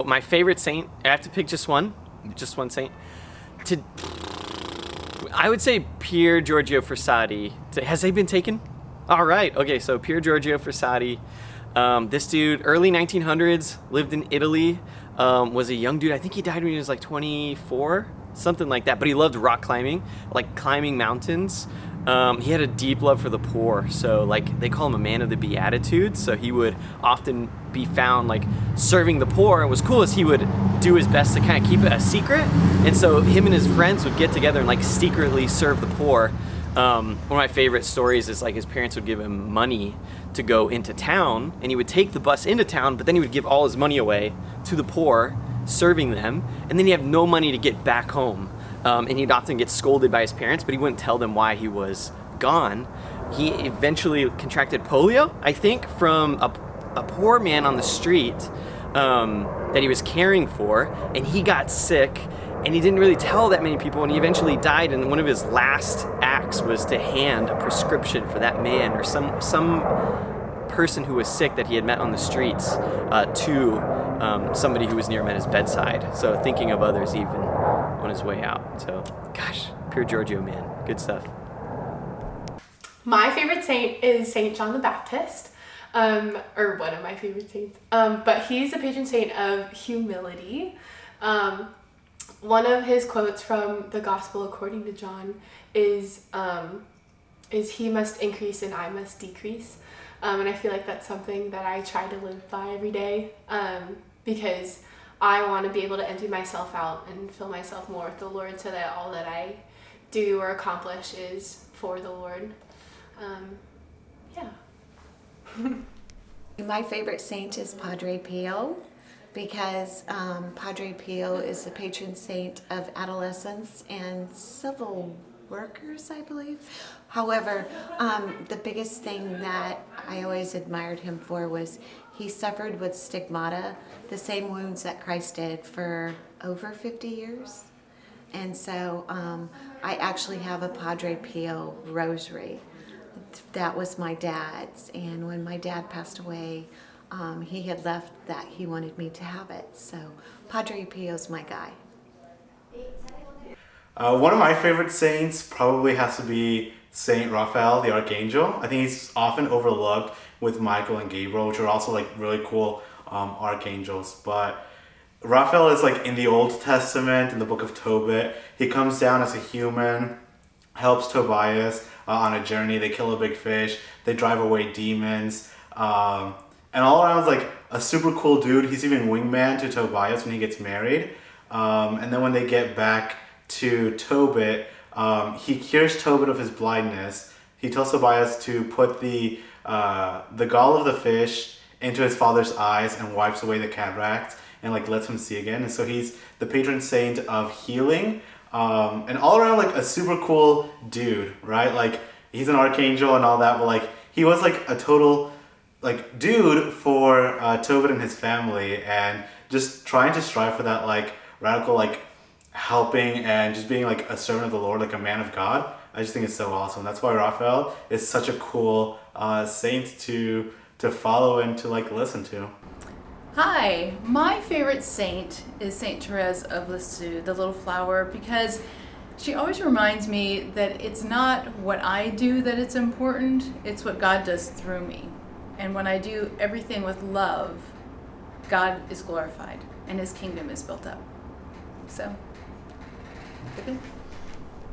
My favorite saint, I have to pick just one saint. To, I would say Pier Giorgio Frassati. Has he been taken? All right, okay, so Pier Giorgio Frassati. This dude, early 1900s, lived in Italy, was a young dude. I think he died when he was like 24, something like that. But he loved rock climbing, like climbing mountains. He had a deep love for the poor, so like they call him a man of the Beatitudes. So he would often be found like serving the poor. And what's cool is he would do his best to kind of keep it a secret. And so him and his friends would get together and like secretly serve the poor. One of my favorite stories is like his parents would give him money to go into town, and he would take the bus into town, but then he would give all his money away to the poor, serving them, and then he'd have no money to get back home. And he'd often get scolded by his parents, but he wouldn't tell them why he was gone. He eventually contracted polio, I think, from a poor man on the street that he was caring for, and he got sick, and he didn't really tell that many people, and he eventually died, and one of his last acts was to hand a prescription for that man or some person who was sick that he had met on the streets to somebody who was near him at his bedside. So thinking of others even on his way out. So, gosh, Pier Giorgio, man, good stuff. My favorite saint is Saint John the Baptist, or one of my favorite saints. But he's the patron saint of humility. One of his quotes from the Gospel according to John is he must increase and I must decrease. And I feel like that's something that I try to live by every day, because I want to be able to empty myself out and fill myself more with the Lord so that all that I do or accomplish is for the Lord. Yeah. My favorite saint is Padre Pio, because Padre Pio is the patron saint of adolescents and civil workers, I believe. However, the biggest thing that I always admired him for was he suffered with stigmata, the same wounds that Christ did, for over 50 years. And so I actually have a Padre Pio rosary. That was my dad's, and when my dad passed away, he had left that he wanted me to have it. So Padre Pio's my guy. One of my favorite saints probably has to be Saint Raphael, the Archangel. I think he's often overlooked with Michael and Gabriel, which are also like really cool archangels. But Raphael is like in the Old Testament, in the book of Tobit. He comes down as a human, helps Tobias on a journey. They kill a big fish. They drive away demons. And all around is like a super cool dude. He's even wingman to Tobias when he gets married. And then when they get back to Tobit, he cures Tobit of his blindness. He tells Tobias to put the gall of the fish into his father's eyes and wipes away the cataracts and like lets him see again. And so he's the patron saint of healing, and all around like a super cool dude, right? Like he's an archangel and all that, but like he was like a total like dude for Tobit and his family, and just trying to strive for that like radical like helping and just being like a servant of the Lord, like a man of God. I just think it's so awesome. That's why Raphael is such a cool saint to follow and to like listen to. Hi, my favorite saint is Saint Therese of Lisieux, the little flower, because she always reminds me that it's not what I do that it's important, it's what God does through me. And when I do everything with love, God is glorified and his kingdom is built up. So, okay.